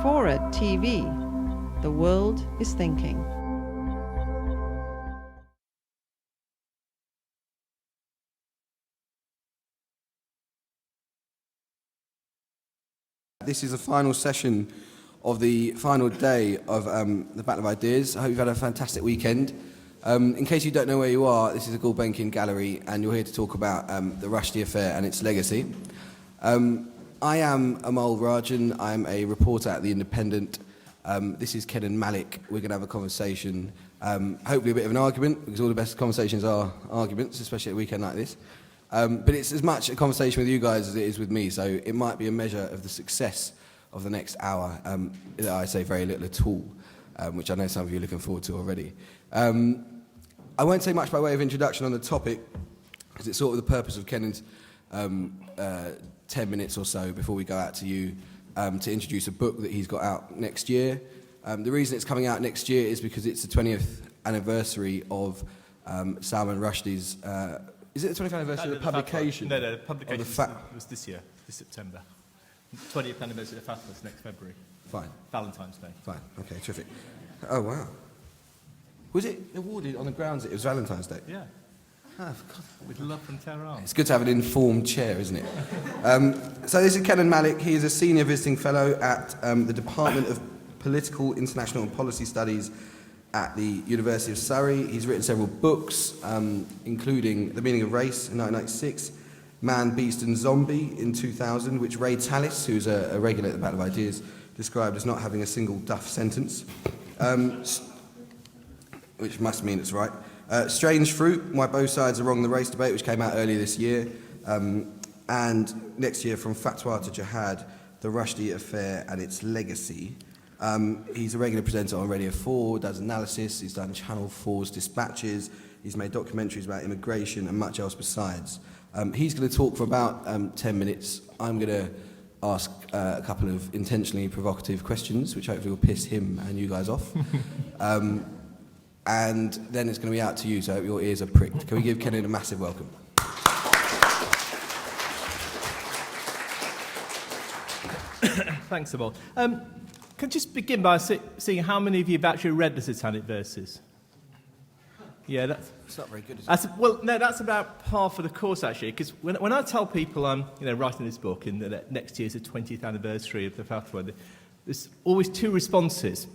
Forward TV. The world is thinking. This is the final session of the final day of the Battle of Ideas. I hope you've had a fantastic weekend. In case you don't know where you are, this is a Gulbenkian gallery, and you're here to talk about the Rushdie Affair and its legacy. I am Amol Rajan. I'm a reporter at The Independent. This is Kenan Malik. We're going to have a conversation, hopefully a bit of an argument, because all the best conversations are arguments, especially at a weekend like this. But it's as much a conversation with you guys as it is with me, so it might be a measure of the success of the next hour that I say very little at all, which I know some of you are looking forward to already. I won't say much by way of introduction on the topic, because it's sort of the purpose of Kenan's 10 minutes or so before we go out to you to introduce a book that he's got out next year. The reason it's coming out next year is because it's the 20th anniversary of Salman Rushdie's... is it the 20th anniversary of the publication? No, the publication was this year, this September. 20th anniversary of Fatwa is next February. Fine. Valentine's Day. Fine, okay, terrific. Oh, wow. Was it awarded on the grounds that it was Valentine's Day? Yeah. Oh, God. With love from Tehran. It's good to have an informed chair, isn't it? So this is Kenan Malik. He is a senior visiting fellow at the Department of Political, International and Policy Studies at the University of Surrey. He's written several books, including The Meaning of Race in 1996, Man, Beast and Zombie in 2000, which Ray Tallis, who's a regular at the Battle of Ideas, described as not having a single duff sentence, which must mean it's right. Strange Fruit, Why Both Sides Are Wrong in the Race Debate, which came out earlier this year. And next year, From Fatwa to Jihad, The Rushdie Affair and Its Legacy. He's a regular presenter on Radio 4, does analysis, he's done Channel 4's Dispatches, he's made documentaries about immigration and much else besides. He's going to talk for about 10 minutes. I'm going to ask a couple of intentionally provocative questions, which hopefully will piss him and you guys off. And then it's going to be out to you, so I hope your ears are pricked. Can we give Kenan a massive welcome? Thanks, Amol. Can I just begin by seeing how many of you have actually read the Satanic Verses? Yeah, it's not very good, is it? Well, no, that's about half of the course, actually, because when I tell people I'm writing this book and that next year's the 20th anniversary of the Fatwa, there's always two responses.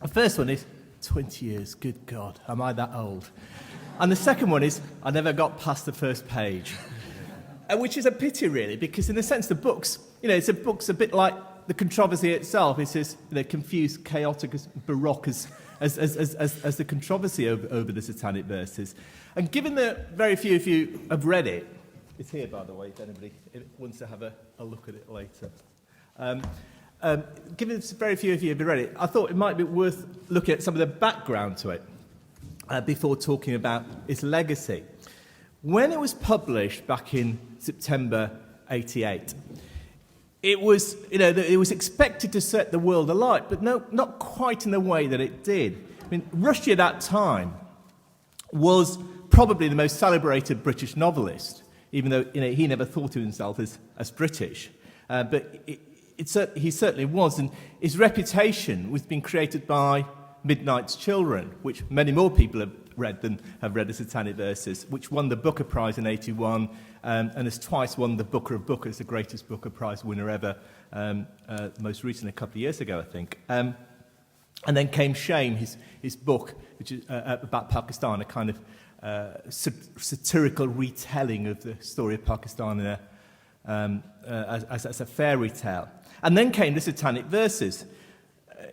The first one is, 20 years, good God, am I that old? And the second one is, I never got past the first page. Which is a pity, really, because in a sense the book's a bit like the controversy itself. It's as confused, chaotic, as baroque as the controversy over the Satanic Verses. And given that very few of you have read it, it's here, by the way, if anybody wants to have a look at it later. Given that very few of you have read it, I thought it might be worth looking at some of the background to it before talking about its legacy. When it was published back in September '88, it was expected to set the world alight, but no, not quite in the way that it did. I mean, Rushdie at that time was probably the most celebrated British novelist, even though he never thought of himself as British. But he certainly was, and his reputation was being created by Midnight's Children, which many more people have read than have read the Satanic Verses, which won the Booker Prize in '81 and has twice won the Booker of Bookers, the greatest Booker Prize winner ever, most recently a couple of years ago, I think. And then came Shame, his book, which is about Pakistan, a kind of satirical retelling of the story of Pakistan as a fairy tale. And then came the Satanic Verses.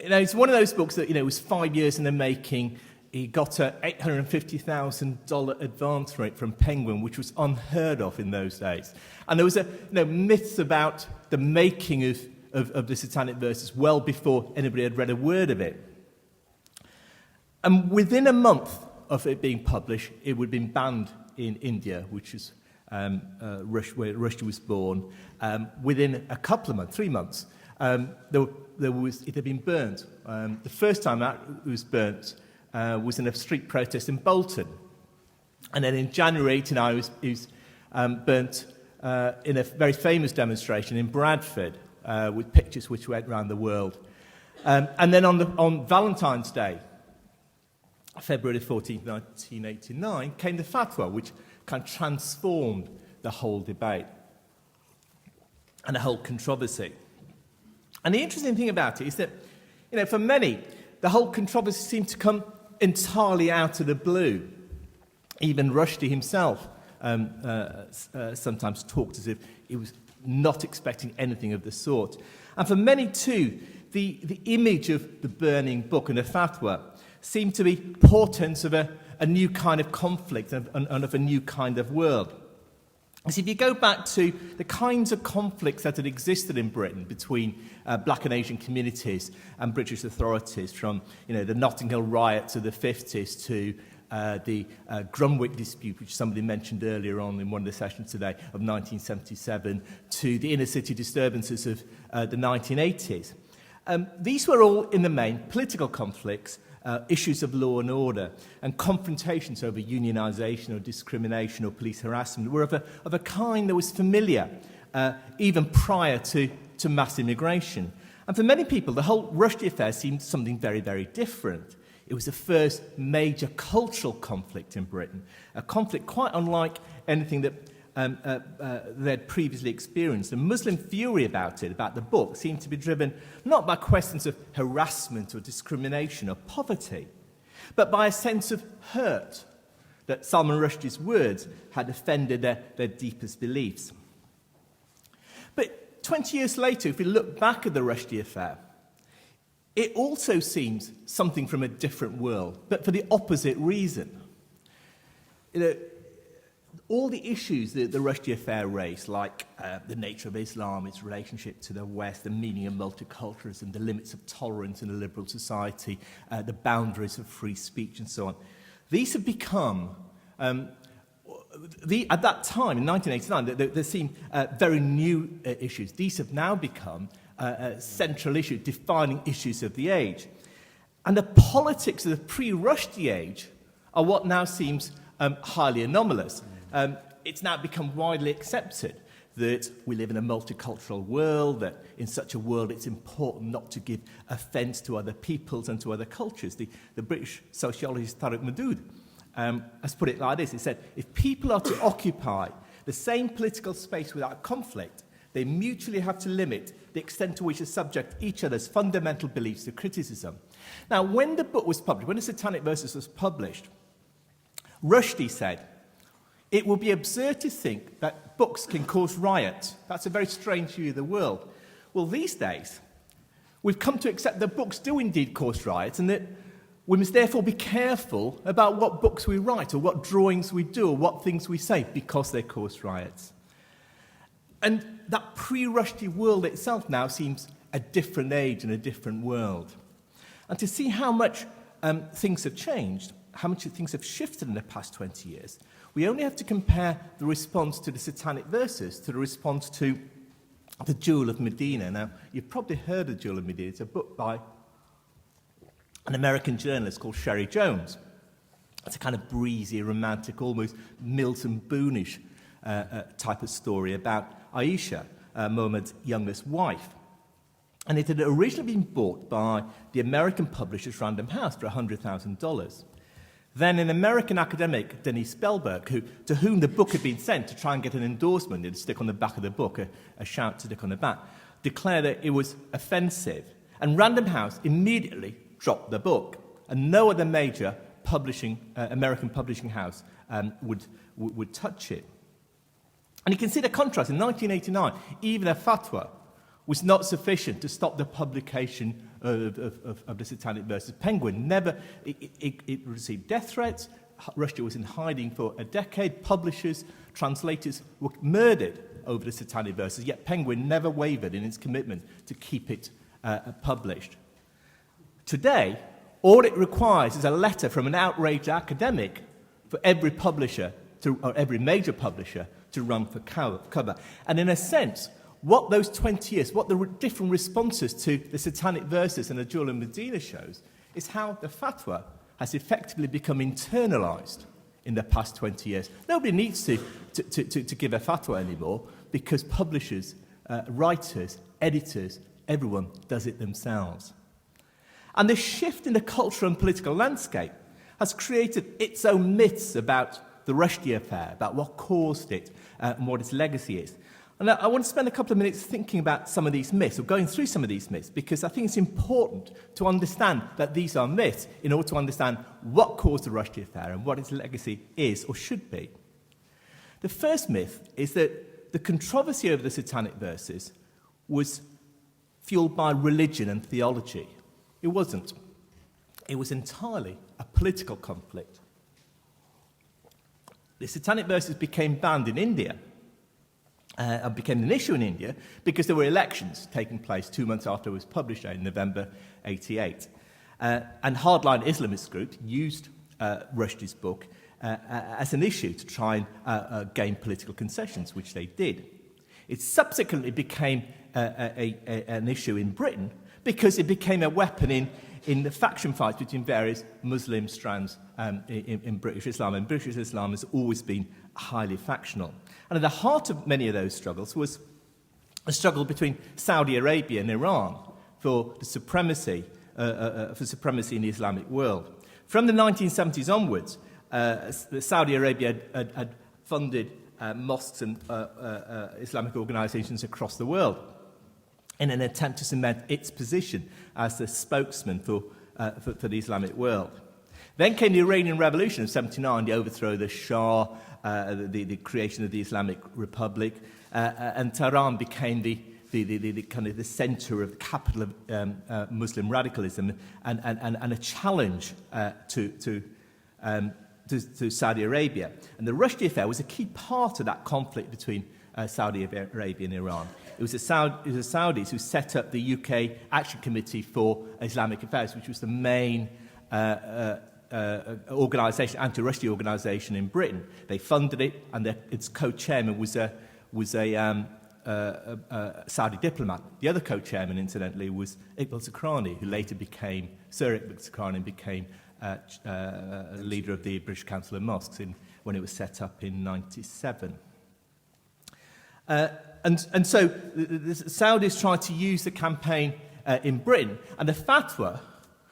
It's one of those books that was 5 years in the making. He got an $850,000 advance rate from Penguin, which was unheard of in those days. And there was myths about the making of the Satanic Verses well before anybody had read a word of it. And within a month of it being published, it would have been banned in India, which is where Rushdie was born. Within a couple of months, 3 months, it had been burnt. The first time it was burnt was in a street protest in Bolton. And then in January 89, it was burnt in a very famous demonstration in Bradford with pictures which went around the world. And then on Valentine's Day, February 14, 1989, came the Fatwa, which kind of transformed the whole debate and the whole controversy. And the interesting thing about it is that, for many, the whole controversy seemed to come entirely out of the blue. Even Rushdie himself sometimes talked as if he was not expecting anything of the sort. And for many, too, the image of the burning book and the Fatwa seemed to be portents of a new kind of conflict and of a new kind of world. So if you go back to the kinds of conflicts that had existed in Britain between black and Asian communities and British authorities, from the Notting Hill riots of the 50s to the Grumwick dispute, which somebody mentioned earlier on in one of the sessions today, of 1977, to the inner city disturbances of the 1980s. These were all, in the main, political conflicts, issues of law and order, and confrontations over unionisation or discrimination or police harassment were of a kind that was familiar even prior to mass immigration. And for many people, the whole Rushdie Affair seemed something very, very different. It was the first major cultural conflict in Britain, a conflict quite unlike anything that they'd previously experienced. The Muslim fury about the book, seemed to be driven not by questions of harassment or discrimination or poverty, but by a sense of hurt that Salman Rushdie's words had offended their deepest beliefs. But 20 years later, if we look back at the Rushdie Affair, it also seems something from a different world, but for the opposite reason. All the issues that the Rushdie Affair raised, like the nature of Islam, its relationship to the West, the meaning of multiculturalism, the limits of tolerance in a liberal society, the boundaries of free speech, and so on, these have become, at that time, in 1989, there seemed very new issues. These have now become central issues, defining issues of the age. And the politics of the pre-Rushdie age are what now seems highly anomalous. It's now become widely accepted that we live in a multicultural world, that in such a world it's important not to give offence to other peoples and to other cultures. The British sociologist Tariq Madood has put it like this. He said, if people are to occupy the same political space without conflict, they mutually have to limit the extent to which they subject each other's fundamental beliefs to criticism. Now, when the book was published, when the Satanic Verses was published, Rushdie said, it would be absurd to think that books can cause riots. That's a very strange view of the world. Well, these days, we've come to accept that books do indeed cause riots, and that we must therefore be careful about what books we write or what drawings we do or what things we say, because they cause riots. And that pre-Rushdie world itself now seems a different age and a different world. And to see how much things have changed, how much things have shifted in the past 20 years, we only have to compare the response to the Satanic Verses to the response to the Jewel of Medina. Now, you've probably heard of the Jewel of Medina. It's a book by an American journalist called Sherry Jones. It's a kind of breezy, romantic, almost Milton Boonish type of story about Aisha, Mohammed's youngest wife. And it had originally been bought by the American publishers Random House for $100,000. Then an American academic, Denise Spellberg, to whom the book had been sent to try and get an endorsement, to stick on the back of the book, a shout to stick on the back, declared that it was offensive. And Random House immediately dropped the book. And no other major American publishing house would touch it. And you can see the contrast. In 1989, even a fatwa was not sufficient to stop the publication of the Satanic Verses. Penguin it received death threats. Rushdie was in hiding for a decade. Publishers, translators were murdered over the Satanic Verses, yet Penguin never wavered in its commitment to keep it published. Today, all it requires is a letter from an outraged academic for every publisher, or every major publisher, to run for cover. And in a sense, what those 20 years, what the different responses to the Satanic Verses and the Jewel of Medina shows, is how the fatwa has effectively become internalized in the past 20 years. Nobody needs to give a fatwa anymore, because publishers, writers, editors, everyone does it themselves. And this shift in the cultural and political landscape has created its own myths about the Rushdie Affair, about what caused it and what its legacy is. And I want to spend a couple of minutes thinking about some of these myths, or going through some of these myths, because I think it's important to understand that these are myths in order to understand what caused the Rushdie Affair and what its legacy is or should be. The first myth is that the controversy over the Satanic Verses was fueled by religion and theology. It wasn't. It was entirely a political conflict. The Satanic Verses became banned in India and became an issue in India because there were elections taking place 2 months after it was published in November 88. And hardline Islamist groups used Rushdie's book as an issue to try and gain political concessions, which they did. It subsequently became an issue in Britain because it became a weapon in the faction fights between various Muslim strands in British Islam. And British Islam has always been highly factional. And at the heart of many of those struggles was a struggle between Saudi Arabia and Iran for the supremacy, in the Islamic world. From the 1970s onwards, Saudi Arabia had funded mosques and Islamic organisations across the world in an attempt to cement its position as the spokesman for the Islamic world. Then came the Iranian Revolution of 79, the overthrow of the Shah, the creation of the Islamic Republic, and Tehran became the kind of the centre of the capital of Muslim radicalism and a challenge to Saudi Arabia. And the Rushdie Affair was a key part of that conflict between Saudi Arabia and Iran. It was the Saudis who set up the UK Action Committee for Islamic Affairs, which was the main organisation, anti-Rushdie organisation in Britain. They funded it, and its co-chairman was a Saudi diplomat. The other co-chairman, incidentally, was Iqbal Zakrani, who later became Sir Iqbal Zakrani and became leader of the British Council of Mosques when it was set up in 1997. And so the Saudis tried to use the campaign in Britain, and the Fatwa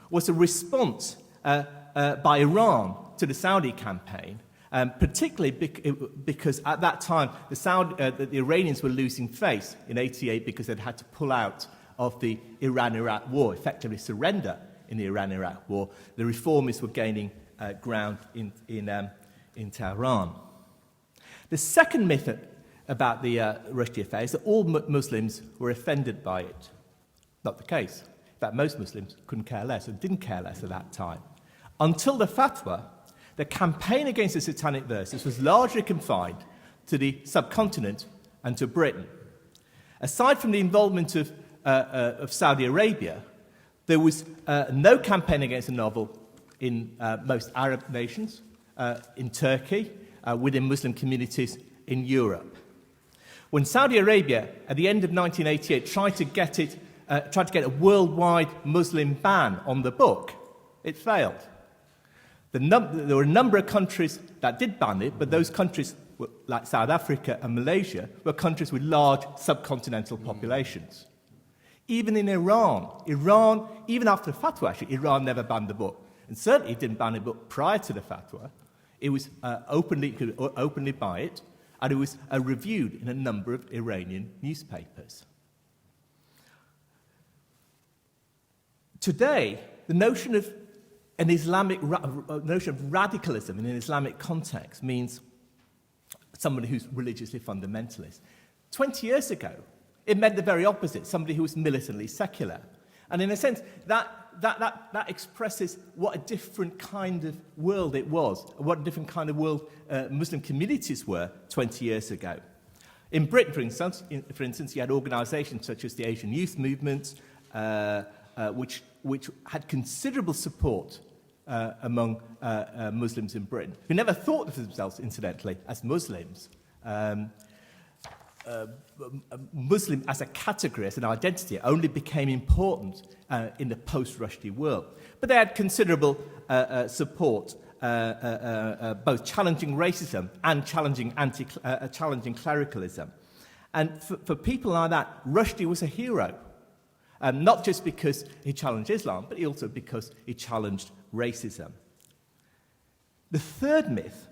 was a response by Iran to the Saudi campaign, particularly because at that time the Iranians were losing face in 88 because they'd had to pull out of the Iran-Iraq war, effectively surrender in the Iran-Iraq war. The reformists were gaining ground in Tehran. The second myth about the Rushdie Affair is that all Muslims were offended by it. Not the case. In fact, most Muslims couldn't care less, or didn't care less at that time. Until the Fatwa, the campaign against the Satanic Verses was largely confined to the subcontinent and to Britain. Aside from the involvement of Saudi Arabia, there was no campaign against the novel in most Arab nations, in Turkey, within Muslim communities in Europe. When Saudi Arabia, at the end of 1988, tried to get a worldwide Muslim ban on the book, it failed. There were a number of countries that did ban it, but those countries, like South Africa and Malaysia, were countries with large subcontinental populations. Even in Iran, even after the Fatwa, actually, Iran never banned the book. And certainly it didn't ban the book prior to the Fatwa. It was you could openly buy it, and it was reviewed in a number of Iranian newspapers. Today, the notion of radicalism in an Islamic context means somebody who's religiously fundamentalist. 20 years ago, it meant the very opposite, somebody who was militantly secular. And in a sense, that expresses what a different kind of world it was, what a different kind of world Muslim communities were 20 years ago. In Britain, for instance, you had organisations such as the Asian Youth Movement, which had considerable support among Muslims in Britain, who never thought of themselves, incidentally, as Muslims. Muslim as a category, as an identity, only became important in the post-Rushdie world. But they had considerable support, both challenging racism and challenging clericalism. And for people like that, Rushdie was a hero. Not just because he challenged Islam, but also because he challenged racism. The third myth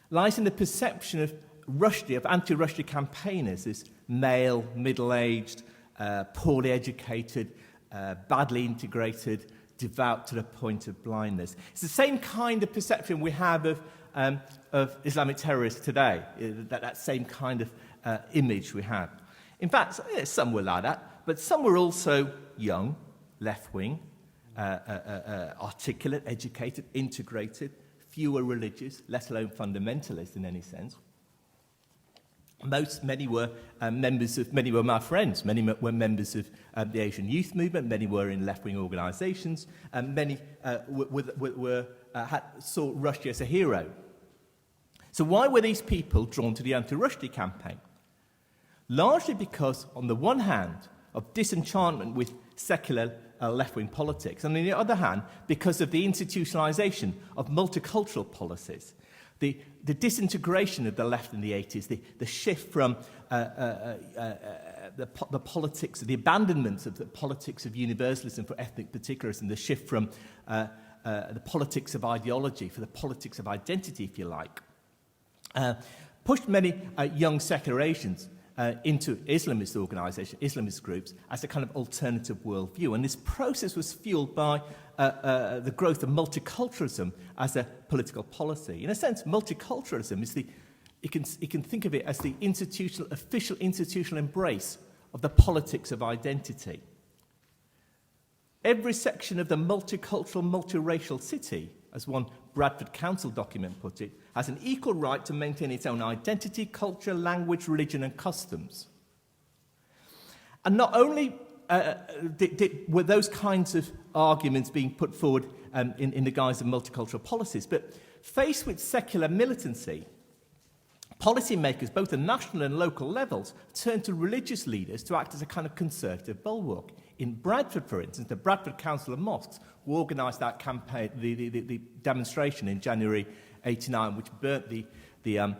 lies in the perception of Rushdie, of anti-Rushdie campaigners, as male, middle-aged, poorly educated, badly integrated, devout to the point of blindness. It's the same kind of perception we have of Islamic terrorists today, that same kind of image we have. In fact, some were like that, but some were also young, left-wing, articulate, educated, integrated, fewer religious, let alone fundamentalist in any sense. Many were many were my friends. Many were members of the Asian Youth Movement. Many were in left-wing organisations. Many saw Rushdie as a hero. So why were these people drawn to the anti-Rushdie campaign? Largely because, on the one hand, of disenchantment with secular left-wing politics, and on the other hand, because of the institutionalisation of multicultural policies. The disintegration of the left in the 80s, the shift from the politics, the abandonment of the politics of universalism for ethnic particularism, the shift from the politics of ideology for the politics of identity, if you like, pushed many young secular Asians into Islamist organisations, Islamist groups, as a kind of alternative worldview. And this process was fueled by the growth of multiculturalism as a political policy. In a sense, multiculturalism is you can think of it as the official institutional embrace of the politics of identity. Every section of the multicultural, multiracial city, as one Bradford Council document put it, has an equal right to maintain its own identity, culture, language, religion and customs. And not only were those kinds of arguments being put forward in the guise of multicultural policies, but faced with secular militancy, policymakers, both at national and local levels, turned to religious leaders to act as a kind of conservative bulwark. In Bradford, for instance, the Bradford Council of Mosques, who organised that campaign, the demonstration in January 1989, which burnt the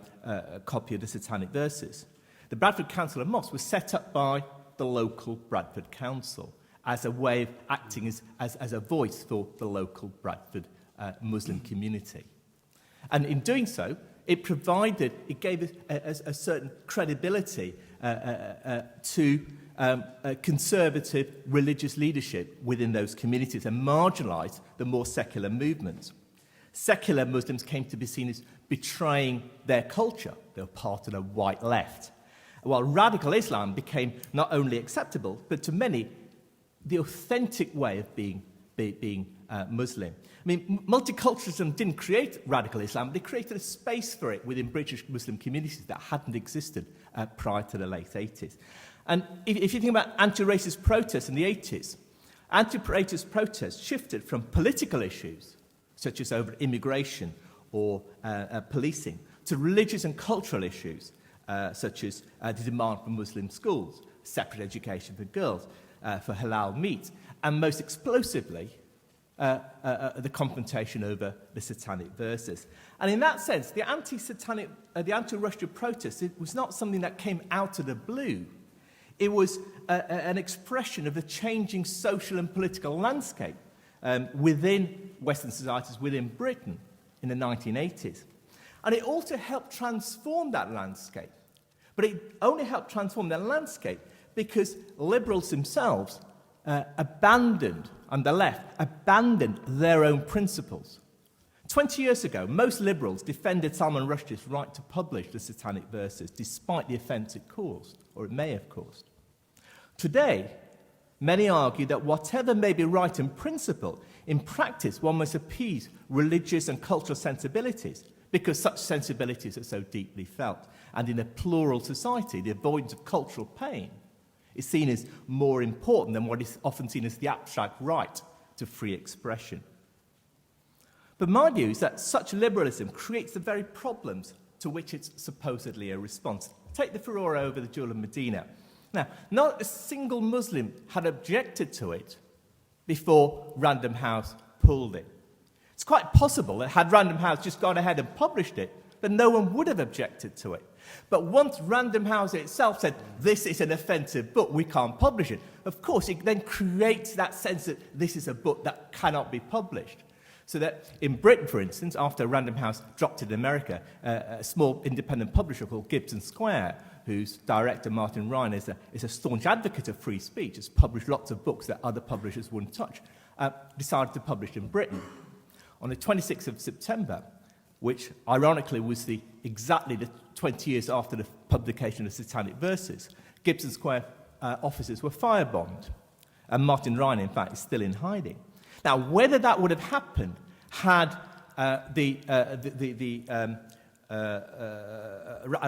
copy of the Satanic Verses. The Bradford Council of Mosques was set up by the local Bradford Council as a way of acting as a voice for the local Bradford Muslim community. And in doing so, it gave a certain credibility to conservative religious leadership within those communities and marginalised the more secular movements. Secular Muslims came to be seen as betraying their culture. They were part of the white left. While radical Islam became not only acceptable, but to many, the authentic way of being Muslim. I mean, multiculturalism didn't create radical Islam, they created a space for it within British Muslim communities that hadn't existed prior to the late 80s. And if you think about anti-racist protests in the 80s, anti-racist protests shifted from political issues, such as over immigration or policing, to religious and cultural issues, such as the demand for Muslim schools, separate education for girls, for halal meat, and most explosively, the confrontation over the Satanic Verses. And in that sense, the anti-Rushdie protest, it was not something that came out of the blue. It was an expression of the changing social and political landscape within Western societies, within Britain in the 1980s. And it also helped transform that landscape. But it only helped transform that landscape because liberals themselves abandoned their own principles. 20 years ago, most liberals defended Salman Rushdie's right to publish the Satanic Verses, despite the offence it caused, or it may have caused. Today, many argue that whatever may be right in principle, in practice, one must appease religious and cultural sensibilities, because such sensibilities are so deeply felt. And in a plural society, the avoidance of cultural pain is seen as more important than what is often seen as the abstract right to free expression. But my view is that such liberalism creates the very problems to which it's supposedly a response. Take the furore over the Jewel of Medina. Now, not a single Muslim had objected to it before Random House pulled it. It's quite possible that had Random House just gone ahead and published it, then no one would have objected to it. But once Random House itself said, this is an offensive book, we can't publish it, of course it then creates that sense that this is a book that cannot be published. So that in Britain, for instance, after Random House dropped it in America, a small independent publisher called Gibson Square, whose director, Martin Ryan, is a staunch advocate of free speech, has published lots of books that other publishers wouldn't touch, decided to publish in Britain. On the 26th of September, which ironically was exactly the 20 years after the publication of Satanic Verses, Gibson Square offices were firebombed. And Martin Ryan, in fact, is still in hiding. Now, whether that would have happened had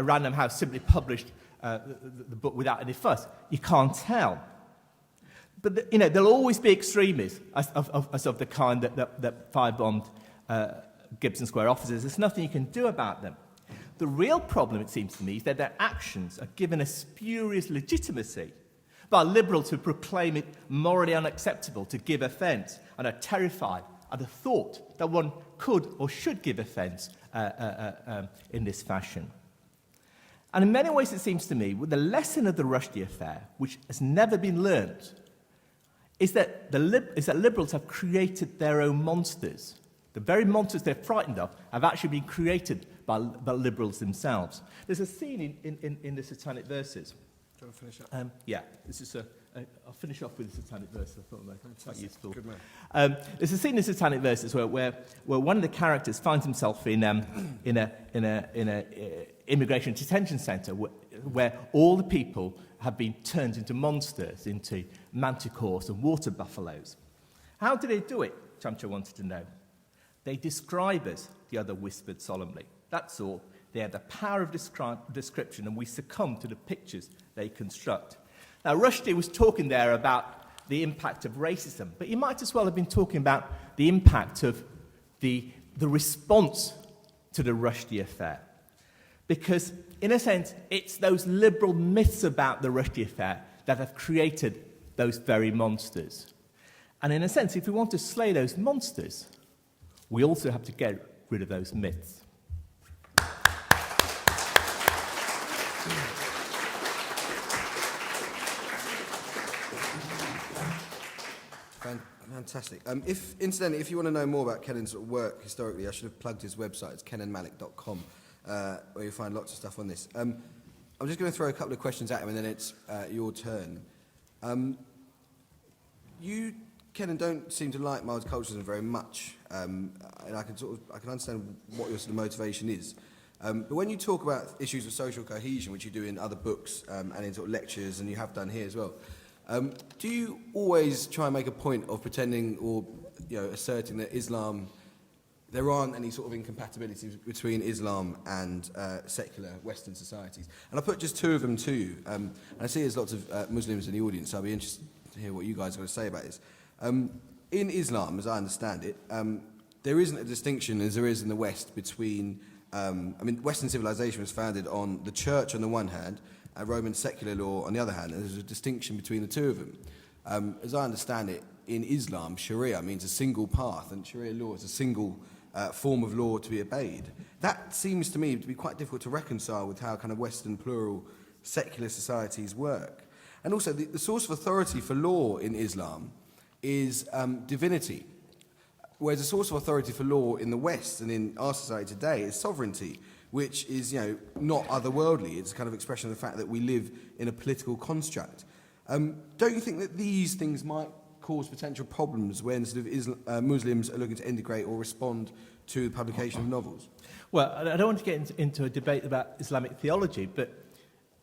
Random House simply published the book without any fuss, you can't tell. But there'll always be extremists as of the kind that firebombed Gibson Square offices. There's nothing you can do about them. The real problem, it seems to me, is that their actions are given a spurious legitimacy by liberals who proclaim it morally unacceptable to give offence and are terrified at the thought that one could or should give offence in this fashion. And in many ways, it seems to me, the lesson of the Rushdie Affair, which has never been learnt, is that liberals have created their own monsters. The very monsters they're frightened of have actually been created by liberals themselves. There's a scene in the Satanic Verses. Do you want to finish up? Yeah, this is I'll finish off with the Satanic Verses. I thought that was quite useful. Good man. There's a scene in the Satanic Verses where one of the characters finds himself in a immigration detention centre where all the people have been turned into monsters, into manticores and water buffaloes. How do they do it? Chamcha wanted to know. They describe us, the other whispered solemnly. That's all. They have the power of description, and we succumb to the pictures they construct. Now, Rushdie was talking there about the impact of racism, but he might as well have been talking about the impact of the response to the Rushdie Affair. Because, in a sense, it's those liberal myths about the Rushdie Affair that have created those very monsters. And in a sense, if we want to slay those monsters, we also have to get rid of those myths. Fantastic. Incidentally, if you want to know more about Kenan's sort of work historically, I should have plugged his website. It's kenanmalik.com, where you'll find lots of stuff on this. I'm just going to throw a couple of questions at him, and then it's your turn. You, Kenan, don't seem to like multiculturalism very much, and I can understand what your sort of motivation is. But when you talk about issues of social cohesion, which you do in other books and in sort of lectures, and you have done here as well, do you always try and make a point of pretending or asserting that Islam, there aren't any sort of incompatibilities between Islam and secular Western societies? And I'll put just two of them to you. And I see there's lots of Muslims in the audience, so I'll be interested to hear what you guys are going to say about this. In Islam, as I understand it, there isn't a distinction, as there is in the West, between... Western civilization was founded on the church on the one hand, and Roman secular law on the other hand, and there's a distinction between the two of them. As I understand it, in Islam, Sharia means a single path, and Sharia law is a single form of law to be obeyed. That seems to me to be quite difficult to reconcile with how kind of Western plural secular societies work. And also, the source of authority for law in Islam is divinity, whereas the source of authority for law in the West and in our society today is sovereignty, which is, not otherworldly. It's a kind of expression of the fact that we live in a political construct. Don't you think that these things might cause potential problems when sort of Muslims are looking to integrate or respond to the publication of novels? Well, I don't want to get into a debate about Islamic theology, but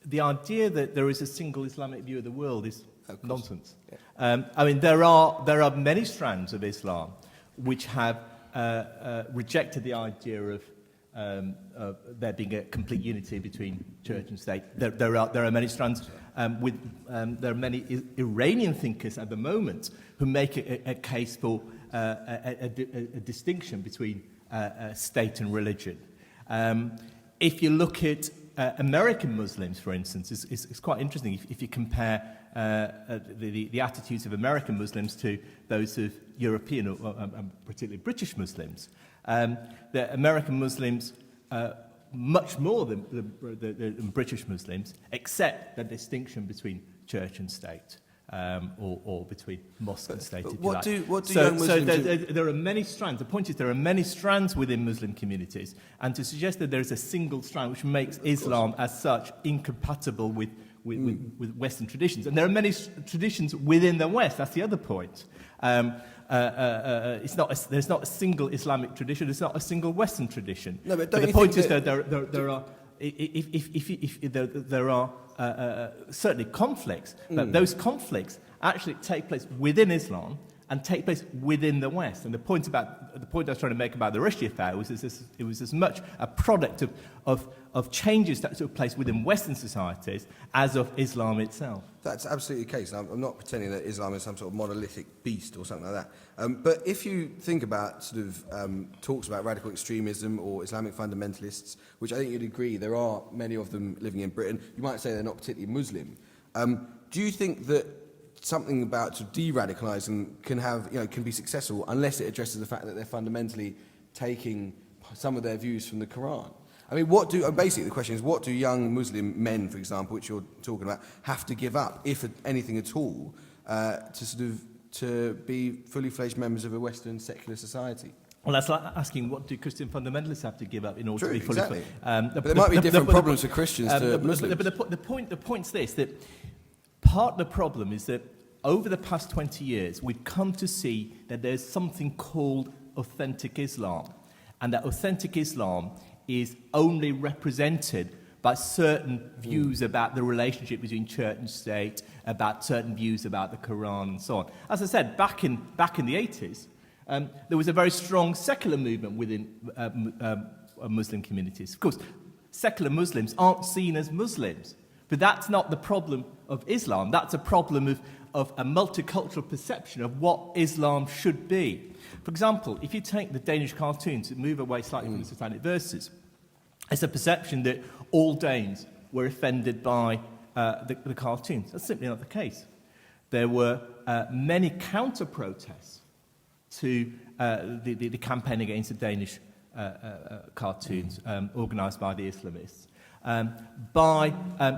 the idea that there is a single Islamic view of the world is nonsense. Yeah. There are many strands of Islam which have rejected the idea of there being a complete unity between church and state. There are many strands. There are many Iranian thinkers at the moment who make a case for a distinction between state and religion. If you look at American Muslims, for instance, it's quite interesting. If you compare the attitudes of American Muslims to those of European, or particularly British Muslims, the American Muslims much more than British Muslims, except the distinction between church and state, or between mosque and state. What do young Muslims there are many strands. The point is there are many strands within Muslim communities, and to suggest that there is a single strand which makes Islam as such incompatible with Western traditions. And there are many traditions within the West. That's the other point. There's not a single Islamic tradition. There's not a single Western tradition. No, but the point is that there are certainly conflicts, but those conflicts actually take place within Islam and take place within the West. And the point I was trying to make about the Rushdie Affair was it was as much a product of changes that took place within Western societies as of Islam itself. That's absolutely the case. I'm not pretending that Islam is some sort of monolithic beast or something like that. But if you think about sort of talks about radical extremism or Islamic fundamentalists, which I think you'd agree there are many of them living in Britain, you might say they're not particularly Muslim. Do you think that something about sort of de-radicalising can be successful unless it addresses the fact that they're fundamentally taking some of their views from the Quran? I mean, basically the question is, what do young Muslim men, for example, which you're talking about, have to give up, if anything at all, to be fully fledged members of a Western secular society? Well, that's like asking, what do Christian fundamentalists have to give up in order to be fully exactly. But there might be different problems for Christians to Muslims. But the point's this, that part of the problem is that over the past 20 years, we've come to see that there's something called authentic Islam, and that authentic Islam is only represented by certain views about the relationship between church and state, about certain views about the Quran and so on. As I said, back in the 80s, there was a very strong secular movement within Muslim communities. Of course, secular Muslims aren't seen as Muslims, but that's not the problem of Islam. That's a problem of a multicultural perception of what Islam should be. For example, if you take the Danish cartoons that move away slightly from the Satanic Verses, it's a perception that all Danes were offended by the cartoons. That's simply not the case. There were many counter-protests to the campaign against the Danish cartoons organised by the Islamists by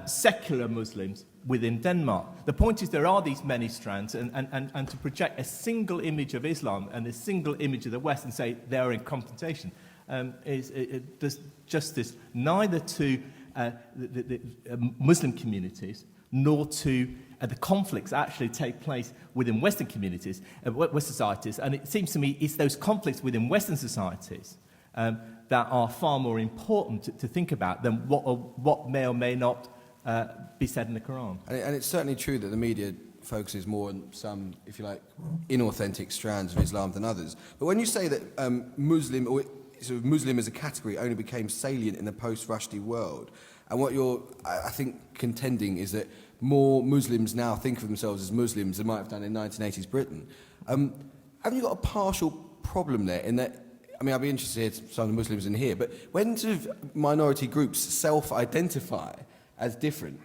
secular Muslims within Denmark. The point is there are these many strands, and to project a single image of Islam and a single image of the West and say they are in confrontation does justice neither to the Muslim communities nor to the conflicts that actually take place within Western communities, Western societies. And it seems to me it's those conflicts within Western societies that are far more important to think about than what may or may not be said in the Quran. And it's certainly true that the media focuses more on some, if you like, inauthentic strands of Islam than others. But when you say that Muslim as a category only became salient in the post-Rushdie world, and what you're, I think, contending is that more Muslims now think of themselves as Muslims than might have done in 1980s Britain. Haven't you got a partial problem there in that, I mean, I'd be interested to hear some of the Muslims in here, but when sort of minority groups self-identify as different,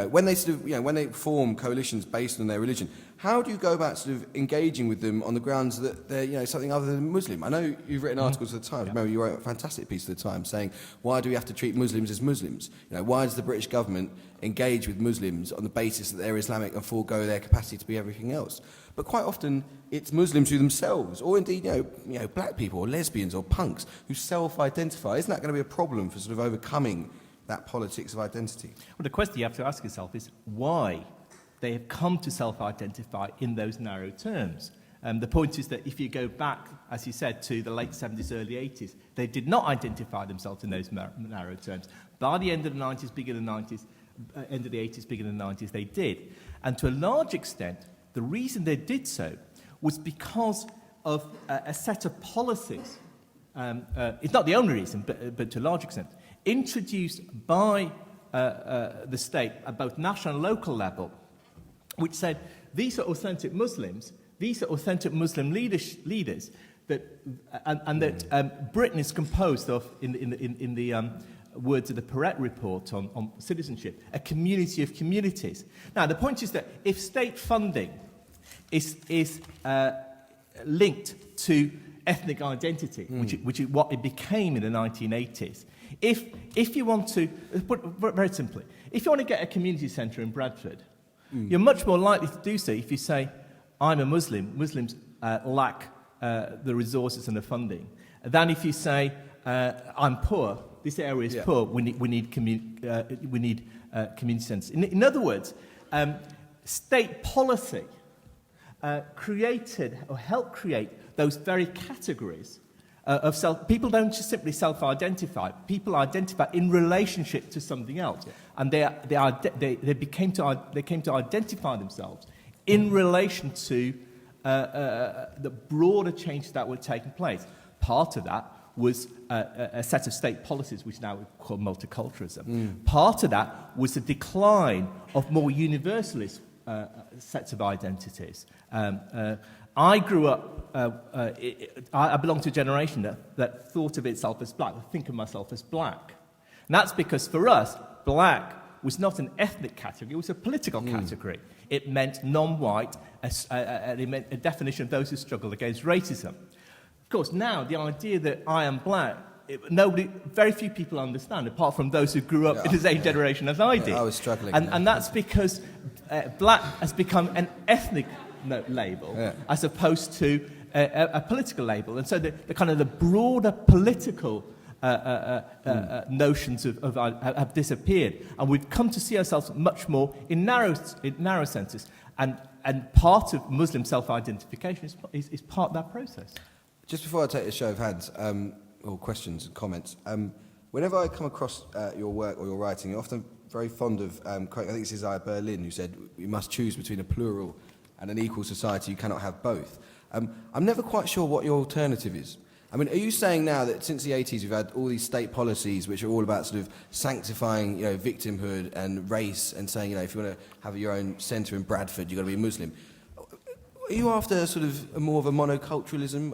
when they form coalitions based on their religion, how do you go about sort of engaging with them on the grounds that they're something other than Muslim? I know you've written articles at the Times. Remember, you wrote a fantastic piece at the Times saying, why do we have to treat Muslims as Muslims? Why does the British government engage with Muslims on the basis that they're Islamic and forego their capacity to be everything else? But quite often, it's Muslims who themselves, or indeed, black people or lesbians or punks who self-identify. Isn't that going to be a problem for sort of overcoming that politics of identity? Well, the question you have to ask yourself is why they have come to self-identify in those narrow terms. The point is that if you go back, as you said, to the late 70s, early 80s, they did not identify themselves in those narrow terms. By the end of the 90s, beginning of the 90s, end of the 80s, beginning of the 90s, they did. And to a large extent, the reason they did so was because of a set of policies. It's not the only reason, but to a large extent, introduced by the state at both national and local level, which said these are authentic Muslims, these are authentic Muslim leaders, that Britain is composed of, in the words of the Perret report on citizenship, a community of communities. Now, the point is that if state funding is linked to ethnic identity, which is what it became in the 1980s, If you want to, put very simply, if you want to get a community centre in Bradford, you're much more likely to do so if you say, I'm a Muslim, Muslims lack the resources and the funding, than if you say, I'm poor, this area is poor, we need community centres. In other words, state policy created or helped create those very categories of self. People don't just simply self-identify. People identify in relationship to something else, and they came to identify themselves in relation to the broader changes that were taking place. Part of that was a set of state policies, which now we call multiculturalism. Part of that was the decline of more universalist sets of identities. I grew up, I belong to a generation that thought of itself as black, think of myself as black. And that's because for us, black was not an ethnic category, it was a political category. It meant non-white, it meant a definition of those who struggled against racism. Of course, now the idea that I am black, very few people understand, apart from those who grew up in the same generation as I did. I was struggling. And that's because black has become an ethnic label as opposed to a political label. And so the kind of the broader political notions have disappeared. And we've come to see ourselves much more in narrow senses. And part of Muslim self-identification is part of that process. Just before I take a show of hands, or questions and comments, whenever I come across your work or your writing, you're often very fond of, I think it's Isaiah Berlin who said, we must choose between a plural and an equal society, you cannot have both. I'm never quite sure what your alternative is. I mean, are you saying now that since the 80s we've had all these state policies which are all about sort of sanctifying, victimhood and race and saying, if you want to have your own centre in Bradford, you've got to be a Muslim? Are you after sort of more of a monoculturalism?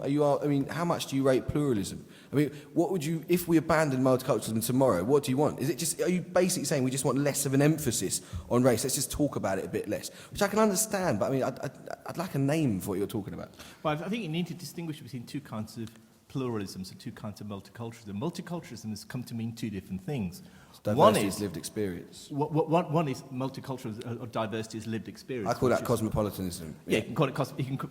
How much do you rate pluralism? I mean, what would you, if we abandoned multiculturalism tomorrow, what do you want? Are you basically saying we just want less of an emphasis on race? Let's just talk about it a bit less, which I can understand, but I'd like a name for what you're talking about. Well, I think you need to distinguish between two kinds of pluralisms and two kinds of multiculturalism. Multiculturalism has come to mean two different things. One is lived experience. One is multiculturalism or diversity is lived experience. I call that cosmopolitanism. Yeah, you can call it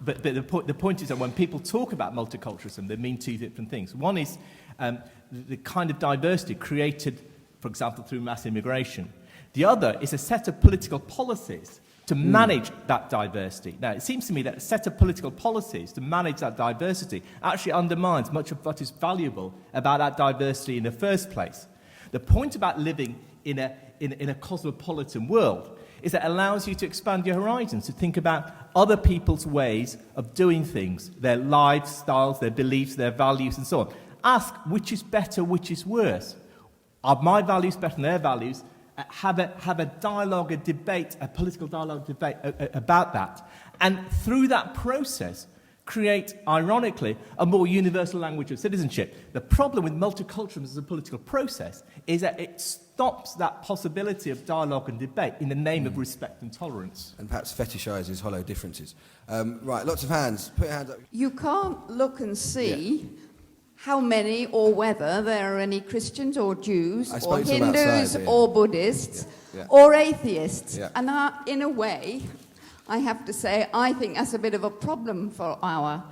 but the point is that when people talk about multiculturalism, they mean two different things. One is the kind of diversity created, for example, through mass immigration. The other is a set of political policies to manage that diversity. Now, it seems to me that a set of political policies to manage that diversity actually undermines much of what is valuable about that diversity in the first place. The point about living in a cosmopolitan world is that it allows you to expand your horizons, to think about other people's ways of doing things, their lifestyles, their beliefs, their values, and so on. Ask which is better, which is worse. Are my values better than their values? Have a dialogue, a debate, a political dialogue, debate about that. And through that process, create, ironically, a more universal language of citizenship. The problem with multiculturalism as a political process is that it stops that possibility of dialogue and debate in the name of respect and tolerance. And perhaps fetishises hollow differences. Right, lots of hands. Put your hands up. You can't look and see how many or whether there are any Christians or Jews or Hindus or Buddhists or atheists. Yeah. And in a way, I have to say, I think that's a bit of a problem for our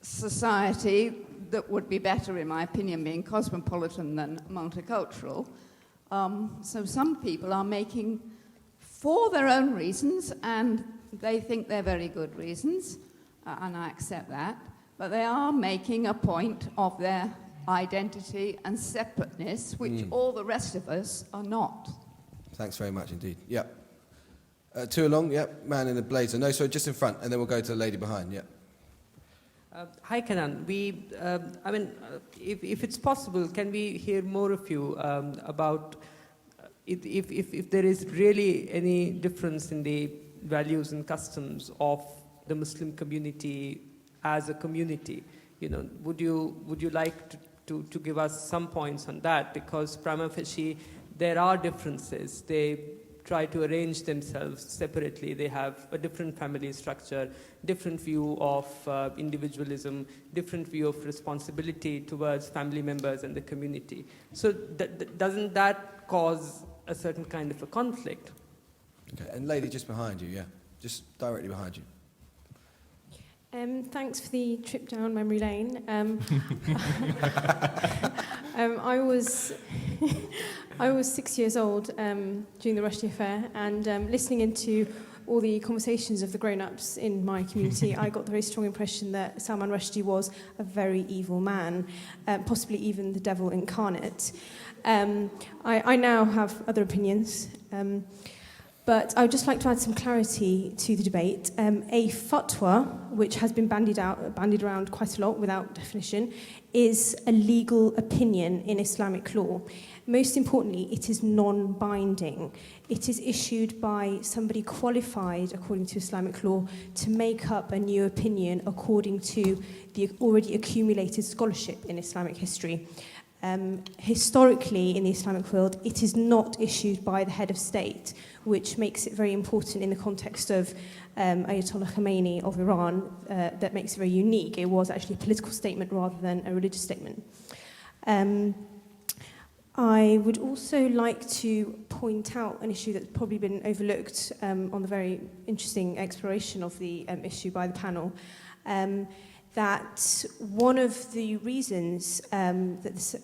society that would be better, in my opinion, being cosmopolitan than multicultural. So some people are making, for their own reasons, and they think they're very good reasons, and I accept that, but they are making a point of their identity and separateness, which all the rest of us are not. Thanks very much indeed. Yeah. Two along, man in a blazer. No, sorry, just in front, and then we'll go to the lady behind, Hi, Kenan. If it's possible, can we hear more of you about if there is really any difference in the values and customs of the Muslim community as a community? Would you like to give us some points on that? Because prima facie, there are differences. They try to arrange themselves separately. They have a different family structure, different view of individualism, different view of responsibility towards family members and the community. So doesn't that cause a certain kind of a conflict? Okay, and lady just behind you, yeah. Just directly behind you. Thanks for the trip down memory lane. I was 6 years old during the Rushdie Affair, and listening into all the conversations of the grown-ups in my community, I got the very strong impression that Salman Rushdie was a very evil man, possibly even the devil incarnate. I now have other opinions. But I would just like to add some clarity to the debate. A fatwa, which has been bandied around quite a lot without definition, is a legal opinion in Islamic law. Most importantly, it is non-binding. It is issued by somebody qualified, according to Islamic law, to make up a new opinion according to the already accumulated scholarship in Islamic history. Historically, in the Islamic world, it is not issued by the head of state, which makes it very important in the context of Ayatollah Khomeini of Iran. That makes it very unique. It was actually a political statement rather than a religious statement. I would also like to point out an issue that's probably been overlooked on the very interesting exploration of the issue by the panel. That one of the reasons that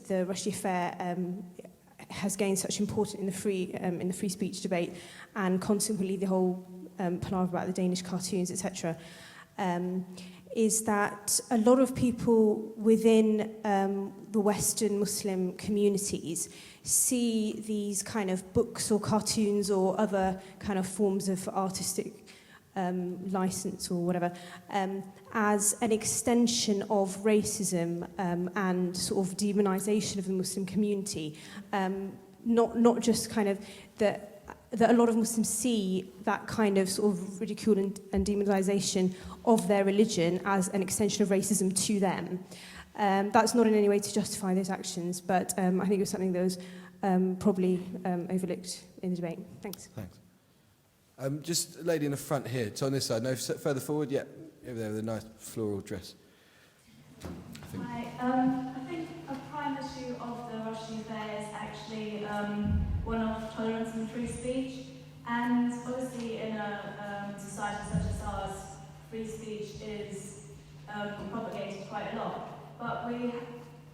the Rushdie Affair has gained such importance in the free speech debate, and consequently the whole palaver about the Danish cartoons, etc., is that a lot of people within the Western Muslim communities see these kind of books or cartoons or other kind of forms of artistic license or whatever, as an extension of racism and sort of demonization of the Muslim community. Not just kind of that a lot of Muslims see that kind of sort of ridicule and demonization of their religion as an extension of racism to them. That's not in any way to justify those actions, but I think it was something that was probably overlooked in the debate. Thanks. Thanks. Just a lady in the front here. It's on this side. No, further forward. Yeah, over there with a nice floral dress. Hi. I think a prime issue of the Rushdie Affair is actually one of tolerance and free speech. And obviously in a society such as ours, free speech is propagated quite a lot. But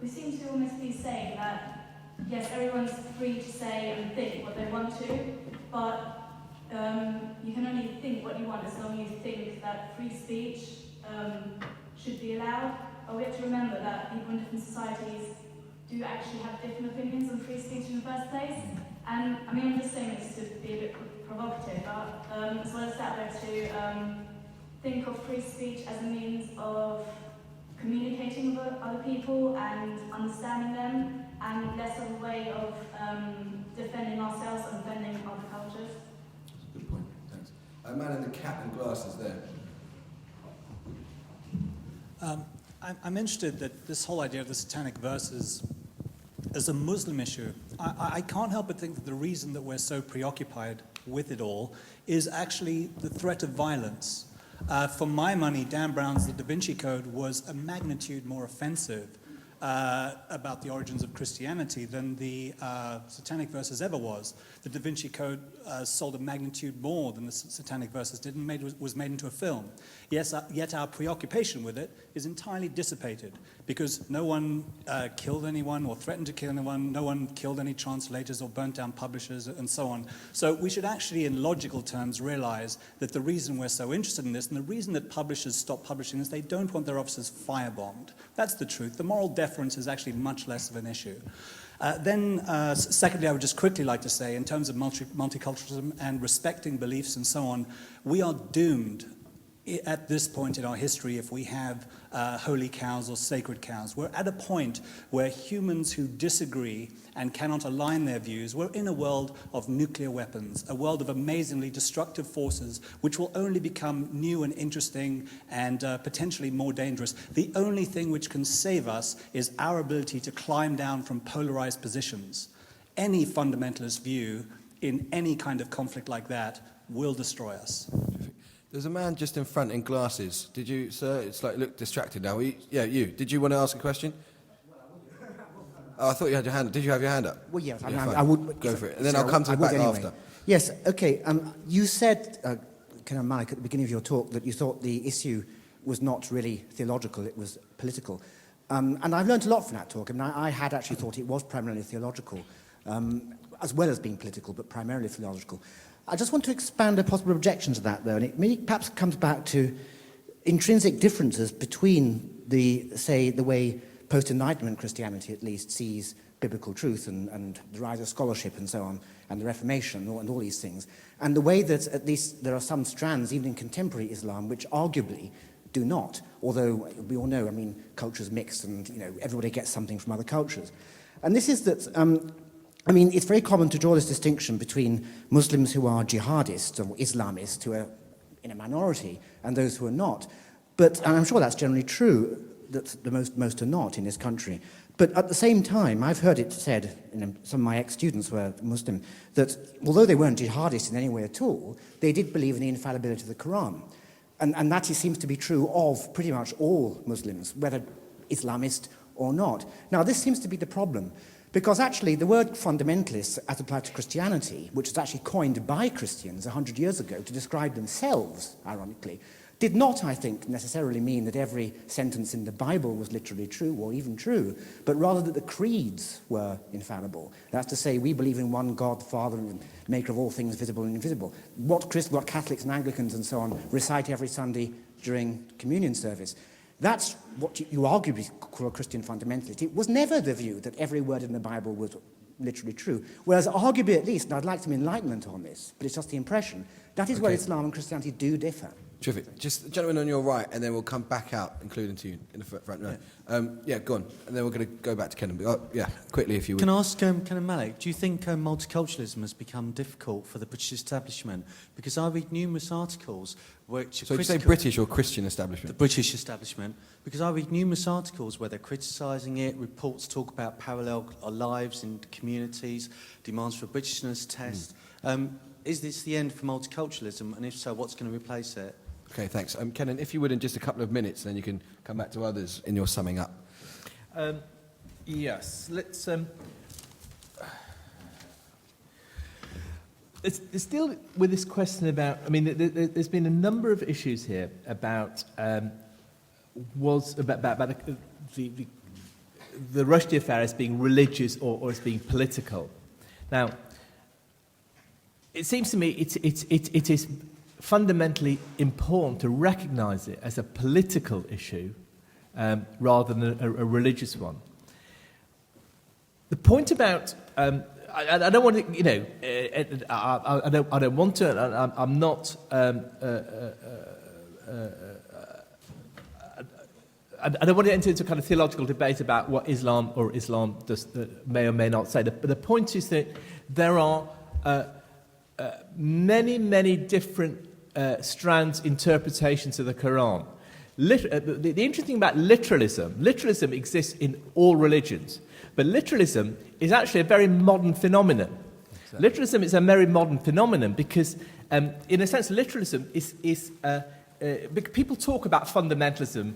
we seem to almost be saying that, yes, everyone's free to say and think what they want to, but you can only think what you want as long as you think that free speech should be allowed. But we have to remember that people in different societies do actually have different opinions on free speech in the first place. And I mean, I'm just saying this to be a bit provocative, but as well as that, we have to think of free speech as a means of communicating with other people and understanding them, and less of a way of defending ourselves and defending other cultures. Good point, thanks. A man in the cap and glasses there. I'm interested that this whole idea of the Satanic Verses as a Muslim issue, I can't help but think that the reason that we're so preoccupied with it all is actually the threat of violence. For my money, Dan Brown's The Da Vinci Code was a magnitude more offensive about the origins of Christianity than the Satanic Verses ever was. The Da Vinci Code sold a magnitude more than the Satanic Verses did and was made into a film. Yes, yet our preoccupation with it is entirely dissipated because no one killed anyone or threatened to kill anyone, no one killed any translators or burnt down publishers and so on. So we should actually, in logical terms, realize that the reason we're so interested in this and the reason that publishers stop publishing is they don't want their officers firebombed. That's the truth. The moral deference is actually much less of an issue. Secondly, I would just quickly like to say, in terms of multiculturalism and respecting beliefs and so on, we are doomed at this point in our history if we have holy cows or sacred cows. We're at a point where humans who disagree and cannot align their views, we're in a world of nuclear weapons, a world of amazingly destructive forces which will only become new and interesting and potentially more dangerous. The only thing which can save us is our ability to climb down from polarized positions. Any fundamentalist view in any kind of conflict like that will destroy us. There's a man just in front in glasses. Did you, sir? It's like, look distracted now. Yeah, you. Did you want to ask a question? Oh, I thought you had your hand up. Did you have your hand up? Well, yes, Yeah, I would. Go for it. And then I'll come to the back anyway. after. Yes, okay. You said, Kenan Malik, at the beginning of your talk, that you thought the issue was not really theological, it was political. And I've learned a lot from that talk. I mean, I had actually thought it was primarily theological, as well as being political, but primarily theological. I just want to expand a possible objection to that, though, and it maybe perhaps comes back to intrinsic differences between the way post-Enlightenment Christianity, at least, sees biblical truth and the rise of scholarship and so on, and the Reformation and all these things, and the way that at least there are some strands, even in contemporary Islam, which arguably do not, although we all know, I mean, cultures mix and, you know, everybody gets something from other cultures. And this is that, I mean, it's very common to draw this distinction between Muslims who are jihadists or Islamists, who are in a minority, and those who are not. But, and I'm sure that's generally true, that the most are not in this country. But at the same time, I've heard it said, some of my ex-students were Muslim, that although they weren't jihadists in any way at all, they did believe in the infallibility of the Quran. And that seems to be true of pretty much all Muslims, whether Islamist or not. Now, this seems to be the problem, because actually the word fundamentalists, as applied to Christianity, which was actually coined by Christians 100 years ago to describe themselves, ironically, did not, I think, necessarily mean that every sentence in the Bible was literally true or even true, but rather that the creeds were infallible. That's to say, we believe in one God, Father, and maker of all things visible and invisible. What Catholics and Anglicans and so on recite every Sunday during communion service. That's what you arguably call a Christian fundamentalist. It was never the view that every word in the Bible was literally true. Whereas arguably, at least, and I'd like some enlightenment on this, but it's just the impression, that is where Islam and Christianity do differ. Terrific. Just the gentleman on your right, and then we'll come back out, including to you in the front row. Yeah, go on. And then we're going to go back to Kenan. Yeah, quickly, if you would. Can I ask Kenan Malik, do you think multiculturalism has become difficult for the British establishment? Because I read numerous articles which are So you say British or Christian establishment? The British establishment. Because I read numerous articles where they're criticising it, reports talk about parallel lives in communities, demands for Britishness test. Is this the end for multiculturalism? And if so, what's going to replace it? Okay, thanks. Kenan, if you would, in just a couple of minutes, then you can come back to others in your summing up. Yes, let's... It's still with this question about... I mean, there's been a number of issues here about the Rushdie Affair as being religious or as being political. Now, it seems to me it is fundamentally important to recognise it as a political issue rather than a religious one. The point about I don't want to, you know, I don't want to. I'm not. I don't want to enter into a kind of theological debate about what Islam or Islam does, may or may not say. But the point is that there are many different strands, interpretations of the Quran. The interesting thing about literalism exists in all religions, but literalism is actually a very modern phenomenon. Exactly. Literalism is a very modern phenomenon because, in a sense, literalism is people talk about fundamentalism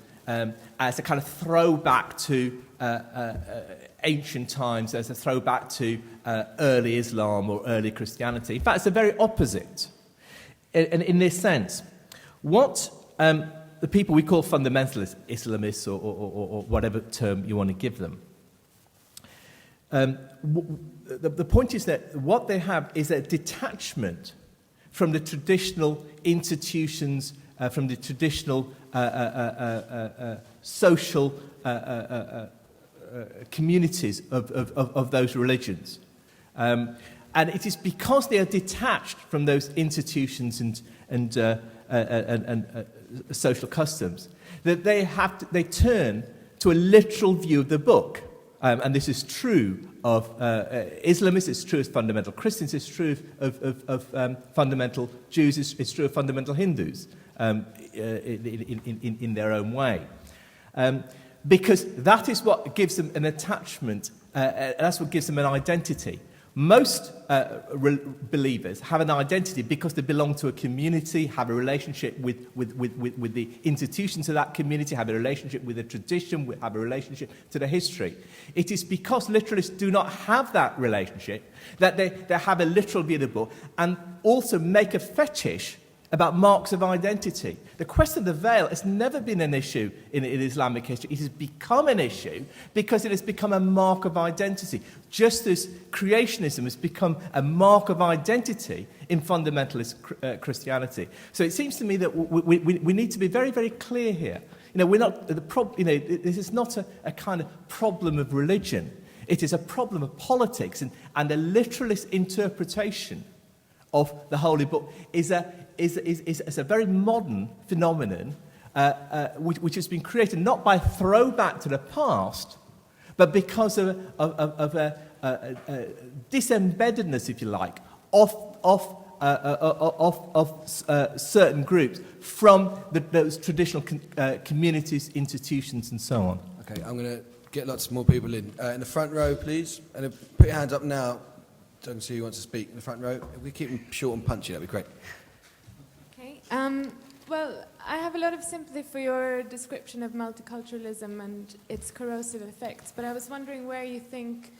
as a kind of throwback to ancient times, as a throwback to early Islam or early Christianity. In fact, it's the very opposite. In this sense, what the people we call fundamentalists, Islamists or whatever term you want to give them, the point is that what they have is a detachment from the traditional institutions, from the traditional social communities of those religions. And it is because they are detached from those institutions and social customs that they turn to a literal view of the book. And this is true of Islamists, it's true of fundamental Christians, it's true of fundamental Jews, it's true of fundamental Hindus in their own way. Because that is what gives them an attachment, that's what gives them an identity. Most believers have an identity because they belong to a community, have a relationship with the institutions of that community, have a relationship with the tradition, have a relationship to the history. It is because literalists do not have that relationship that they have a literal view of the book and also make a fetish about marks of identity. The question of the veil has never been an issue in Islamic history. It has become an issue because it has become a mark of identity, just as creationism has become a mark of identity in fundamentalist Christianity. So it seems to me that we need to be very, very clear here. We're not this is not a kind of problem of religion. It is a problem of politics, and a literalist interpretation of the Holy Book is a very modern phenomenon which has been created not by throwback to the past, but because of a disembeddedness, if you like, of certain groups from those traditional communities, institutions, and so on. Okay, I'm going to get lots more people in the front row, please, and put your hands up now. So I can see who wants to speak in the front row. If we keep them short and punchy, that'd be great. Okay. Well, I have a lot of sympathy for your description of multiculturalism and its corrosive effects, but I was wondering where you think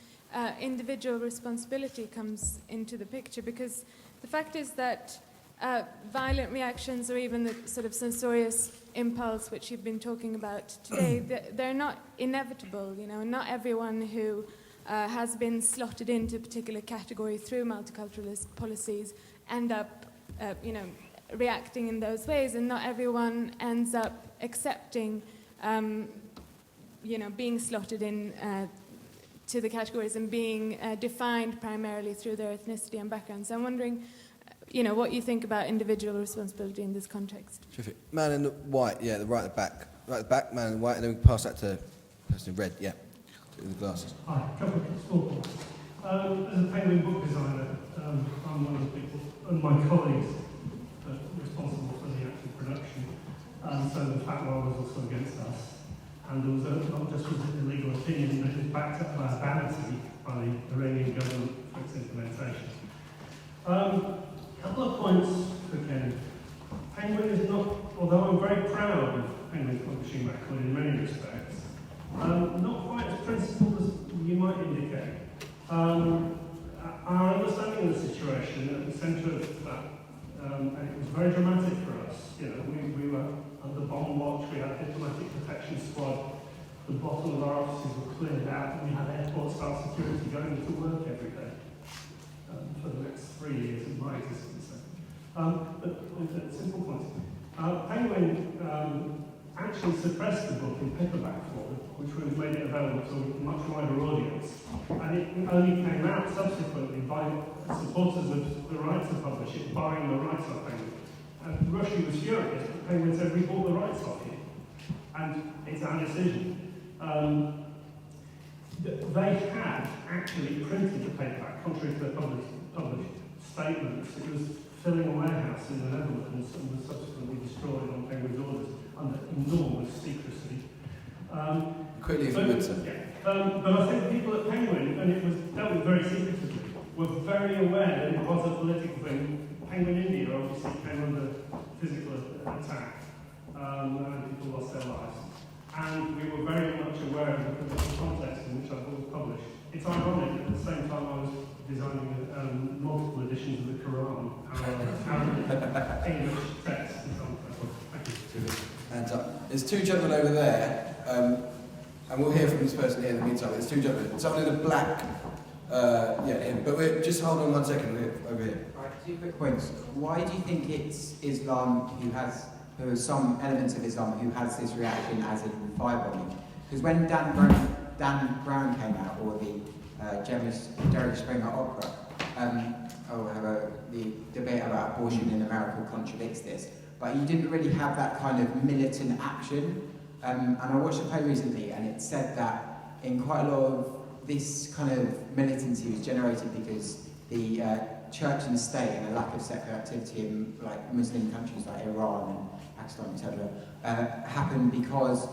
individual responsibility comes into the picture, because the fact is that violent reactions or even the sort of censorious impulse which you've been talking about today, they're not inevitable. Not everyone who has been slotted into a particular category through multiculturalist policies end up, reacting in those ways, and not everyone ends up accepting, being slotted in to the categories and being defined primarily through their ethnicity and background. So I'm wondering, what you think about individual responsibility in this context. Terrific. Man in the white, yeah, right at the back. Right at the back, man in the white, and then we can pass that to the person in red, yeah. With the glasses. Hi, a couple of small points. As a penguin book designer, I'm one of the people, and my colleagues, responsible for the actual production. So the Fatwa was also against us. And there was not just an illegal opinion, but it was backed up by a bounty by the Iranian government for its implementation. A couple of points for Ken. Penguin is not, although I'm very proud of Penguin's publishing record in many respects, not quite as principled as you might indicate. Our understanding of the situation at the centre of that, and it was very dramatic for us. We were under bomb watch, we had a diplomatic protection squad, the bottom of our offices were cleared out, and we had airport-style security going to work every day for the next 3 years of my existence. But simple points. Penguin actually suppressed the book in paperback form, which would have made it available to a much wider audience. And it only came out subsequently by supporters of the right to publish it, buying the rights of Penguin. And Rushdie was furious, but Penguin said, we bought the rights off you. And it's our decision. They had actually printed the paperback, contrary to their published statements. It was filling a warehouse in the Netherlands and was subsequently destroyed on Penguin's orders under enormous secrecy. Quickly, if you would, sir. Yeah. But I think people at Penguin, and it was dealt with very secretively, were very aware that it was a political thing. Penguin India obviously came under physical attack, and people lost their lives. And we were very much aware of the context in which our book was published. It's ironic that at the same time I was designing multiple editions of the Quran, our English text and so on. Thank you. Hands up. There's two gentlemen over there, and we'll hear from this person here in the meantime. There's two gentlemen. Someone in the black, him. But we're just hold on 1 second. We're over here. Right, 2 quick points. Why do you think it's Islam there are some elements of Islam who has this reaction as in firebombing? Because when Dan Brown came out, or the Jerry Springer opera, the debate about abortion in America contradicts this, but you didn't really have that kind of militant action. And I watched a play recently, and it said that in quite a lot of this kind of militancy was generated because the church and the state and a lack of secular activity in like Muslim countries like Iran and Pakistan, etc., happened because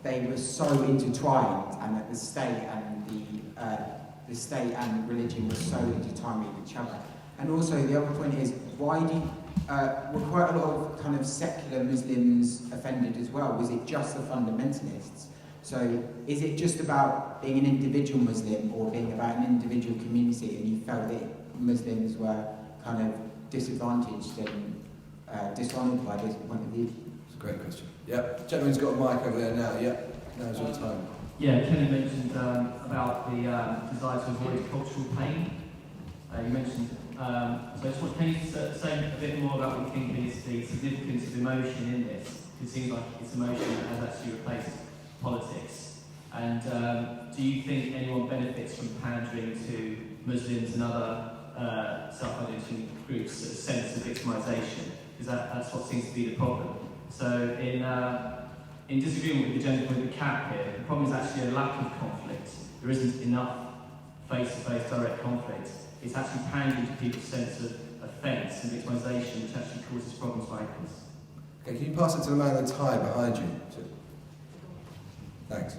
they were so intertwined, and that the state and the the state and religion were so intertwined with each other. And also the other point is, why were quite a lot of kind of secular Muslims offended as well? Was it just the fundamentalists? So is it just about being an individual Muslim or being about an individual community, and you felt that Muslims were kind of disadvantaged and dishonoured by this point of view? It's a great question. Yep, gentleman's got a mic over there now. Yep, now's your time. Yeah, Kenan mentioned about the desire to avoid cultural pain. You mentioned, so I just want, can you say a bit more about what you think is the significance of emotion in this? It seems like it's emotion that has actually replaced politics. And do you think anyone benefits from pandering to Muslims and other self-identity groups' sense of victimisation? Because that's what seems to be the problem. So in disagreement with the gentleman with the cap here, the problem is actually a lack of conflict. There isn't enough face-to-face direct conflict. It's actually pandering to people's sense of offence and victimisation, which actually causes problems like this. Okay, can you pass it to the man in the tie behind you? Thanks.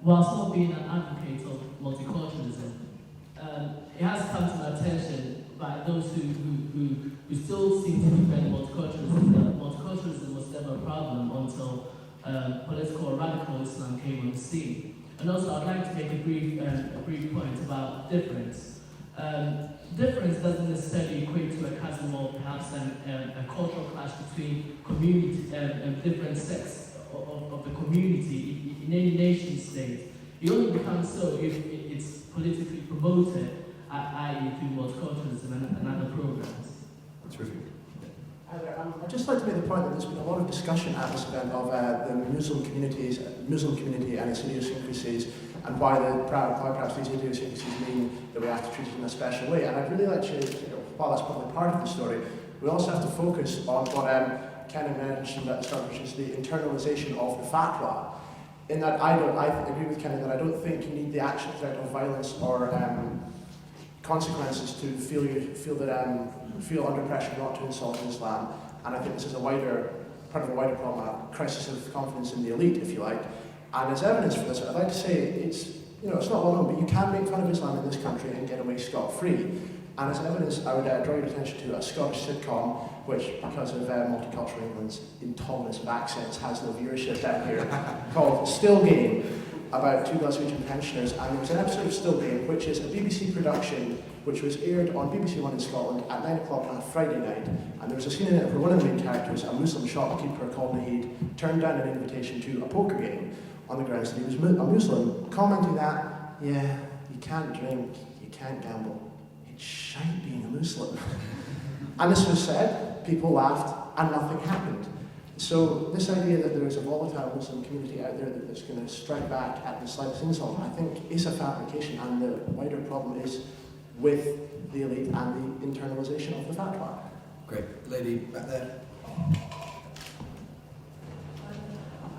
Whilst not being an advocate of multiculturalism, it has come to my attention by those who still seem to defend multiculturalism that multiculturalism was never a problem until political or radical Islam came on the scene. And also, I'd like to make a brief point about difference. Difference doesn't necessarily equate to a chasm or perhaps a cultural clash between community different sects of the community in any nation state. It only becomes so if it's politically promoted, i.e. through multiculturalism and other programs. Terrific. I'd just like to make the point that there's been a lot of discussion at this event of the Muslim community and its idiosyncrasies, and why perhaps these idiosyncrasies mean that we have to treat it in a special way. And I'd really like to, while that's probably part of the story, we also have to focus on what Kenan mentioned at the start, which is the internalization of the fatwa. In that I agree with Kenan that I don't think you need the actual threat of violence or consequences to feel under pressure not to insult Islam. And I think this is part of a wider problem, a crisis of confidence in the elite, if you like. And as evidence for this, I'd like to say it's not well known, but you can make fun of Islam in this country and get away scot-free. And as evidence, I would draw your attention to a Scottish sitcom, which, because of multicultural England's intolerance of accents, has no viewership down here, called Still Game, about two Glaswegian pensioners. And there was an episode of Still Game, which is a BBC production which was aired on BBC One in Scotland at 9 o'clock on a Friday night. And there was a scene in it where one of the main characters, a Muslim shopkeeper called Naheed, turned down an invitation to a poker game on the grounds that he was a Muslim, commenting that, yeah, you can't drink, you can't gamble, it's shite being a Muslim. And this was said, people laughed, and nothing happened. So this idea that there is a volatile Muslim community out there that's going to strike back at the slightest insult, I think is a fabrication, and the wider problem is with the elite and the internalization of the fatwa. Great. Lady back there.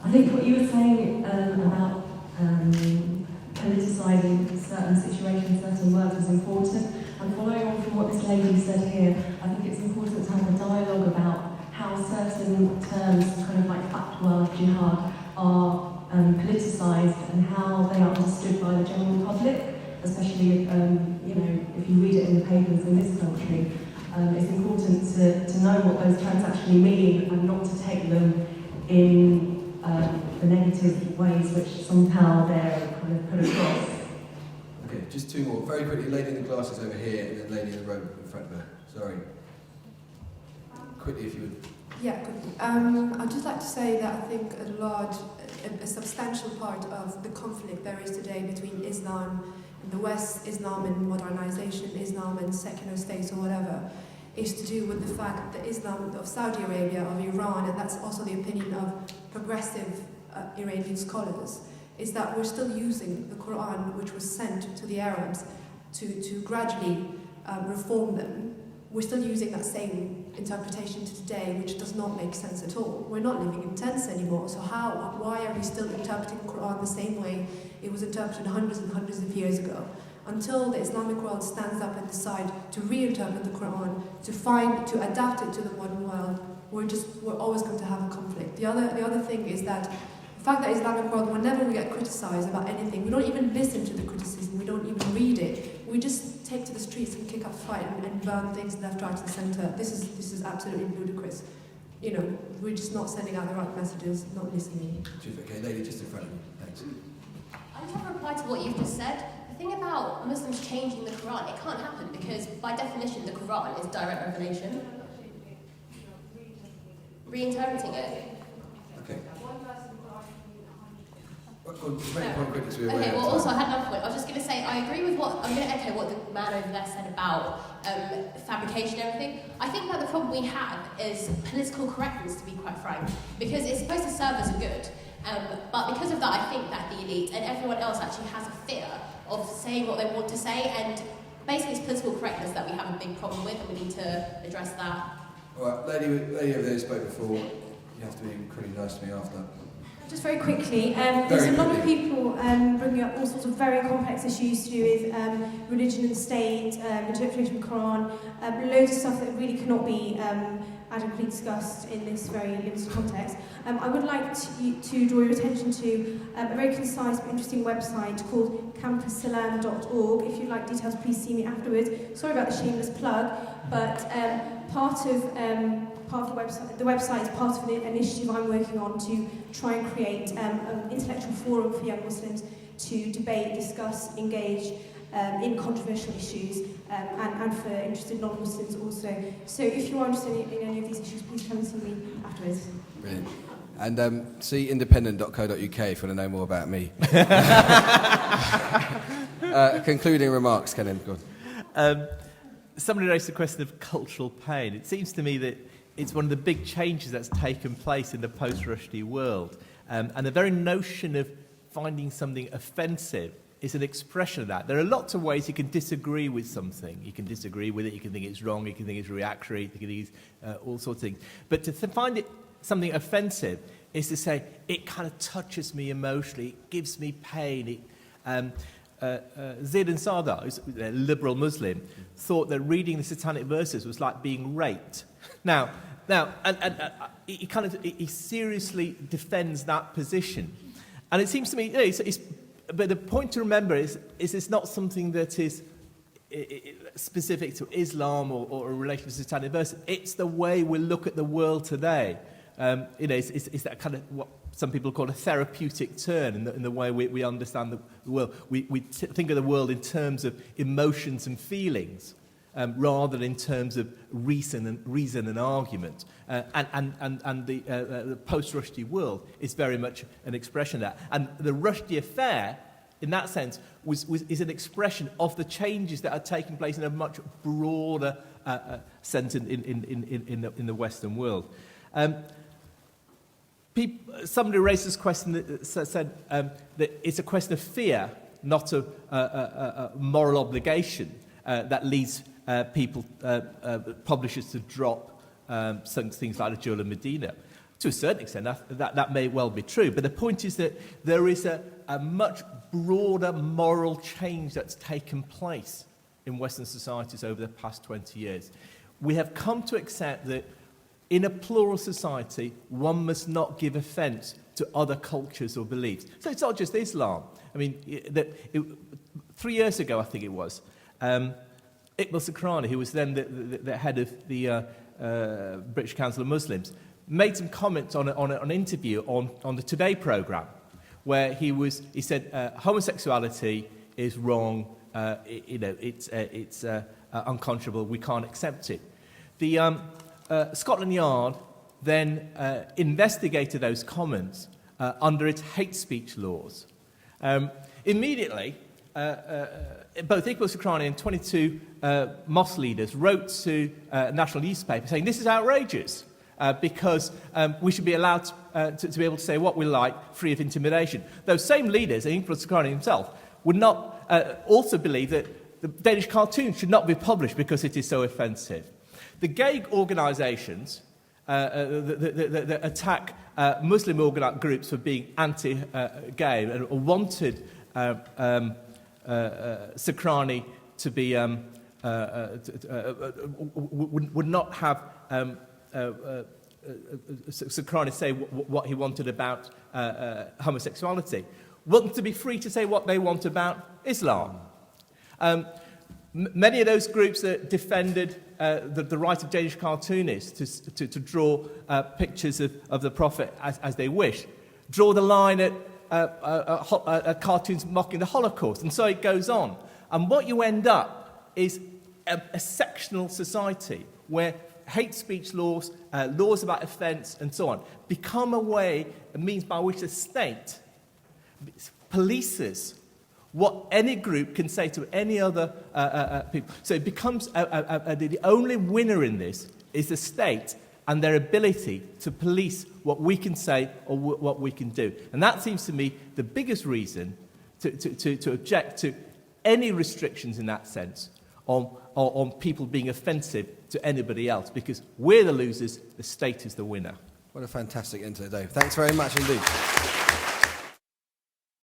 I think what you were saying about politicising certain situations, certain words is important. And following on from what this lady said here, I think it's important to have a dialogue about how certain terms, kind of like fatwa, jihad, are politicised and how they are understood by the general public, especially if you read it in the papers in this country. It's important to know what those terms actually mean and not to take them in the negative ways which somehow they're kind of put across. Okay, just two more. Very quickly, lady in the glasses over here, and then lady in the robe in front of her. Sorry. Quickly, if you would. Yeah, quickly. I'd just like to say that I think a substantial part of the conflict there is today between Islam in the West, Islam and modernization, Islam and secular states or whatever, is to do with the fact that Islam of Saudi Arabia, of Iran, and that's also the opinion of progressive Iranian scholars, is that we're still using the Quran, which was sent to the Arabs to gradually reform them. We're still using that same interpretation to today, which does not make sense at all. We're not living in tents anymore, so why are we still interpreting the Quran the same way it was interpreted hundreds and hundreds of years ago? Until the Islamic world stands up and decides to reinterpret the Quran, to adapt it to the modern world, we're always going to have a conflict. The other thing is that fact that Islamic world, whenever we get criticised about anything, we don't even listen to the criticism, we don't even read it. We just take to the streets and kick up a fight and burn things left, right, and centre. This is absolutely ludicrous. You know, we're just not sending out the right messages, not listening. Okay, lady, just in front of you. Thanks. I just want to reply to what you've just said. The thing about Muslims changing the Quran, it can't happen because, by definition, the Quran is direct revelation. Reinterpreting it. Okay. Okay, well, also, I had another point. I was just going to say, I agree with I'm going to echo what the man over there said about fabrication and everything. I think that the problem we have is political correctness, to be quite frank, because it's supposed to serve as a good. But because of that, I think that the elite and everyone else actually has a fear of saying what they want to say, and basically it's political correctness that we have a big problem with, and we need to address that. All right, lady over there spoke before. You have to be incredibly nice to me after. Just very quickly, there's a lot of people bringing up all sorts of very complex issues to do with religion and state, interpretation of the Quran, loads of stuff that really cannot be adequately discussed in this very limited context. I would like to draw your attention to a very concise but interesting website called campussalam.org. If you'd like details, please see me afterwards. Sorry about the shameless plug, but part of the website is part of an initiative I'm working on to try and create an intellectual forum for young Muslims to debate, discuss, engage in controversial issues, and for interested non-Muslims also. So if you are interested in any of these issues, please come and see me afterwards. Brilliant. And see independent.co.uk if you want to know more about me. Concluding remarks, Kenan. Go on. Somebody raised the question of cultural pain. It seems to me that it's one of the big changes that's taken place in the post-Rushdie world. And the very notion of finding something offensive is an expression of that. There are lots of ways you can disagree with something. You can disagree with it, you can think it's wrong, you can think it's reactionary, you can think it's all sorts of things. But to find it something offensive is to say, it kind of touches me emotionally, it gives me pain. Zaid Sadar, who's a liberal Muslim, thought that reading the Satanic Verses was like being raped. Now, he seriously defends that position, and it seems to me, but the point to remember is it's not something that is specific to Islam or in relation to Satanic Verses. It's the way we look at the world today. It's that kind of what some people call a therapeutic turn in the way we understand the world. We think of the world in terms of emotions and feelings, rather than in terms of reason and argument. And the post-Rushdie world is very much an expression of that. And the Rushdie Affair, in that sense, is an expression of the changes that are taking place in a much broader sense in the Western world. Somebody raised this question that said that it's a question of fear, not a moral obligation, that leads publishers to drop some things like the Jewel of Medina. To a certain extent, that may well be true, but the point is that there is a much broader moral change that's taken place in Western societies over the past 20 years. We have come to accept that in a plural society, one must not give offence to other cultures or beliefs. So it's not just Islam. I mean, 3 years ago, I think it was, Iqbal Sakrani, who was then the head of the British Council of Muslims, made some comments on an interview on the Today programme, where he said homosexuality is wrong, it's unconscionable, we can't accept it. The Scotland Yard then investigated those comments under its hate speech laws. Immediately, both Iqbal Sakrani and 22 mosque leaders wrote to a national newspaper saying this is outrageous because we should be allowed to be able to say what we like, free of intimidation. Those same leaders, and Iqbal Sakrani himself, would not also believe that the Danish cartoon should not be published because it is so offensive. The gay organisations that attack Muslim groups for being anti-gay and wanted Sakrani to be would not have Socrates say what he wanted about homosexuality, want to be free to say what they want about Islam. Many of those groups that defended the right of Danish cartoonists to draw pictures of the Prophet as they wish, draw the line at cartoons mocking the Holocaust, and so it goes on. And what you end up is a sectional society where hate speech laws, laws about offence, and so on, become a means by which the state polices what any group can say to any other people. So it becomes the only winner in this is the state and their ability to police what we can say or what we can do. And that seems to me the biggest reason to object to any restrictions in that sense on people being offensive to anybody else, because we're the losers, the state is the winner. What a fantastic end to the day. Thanks very much indeed.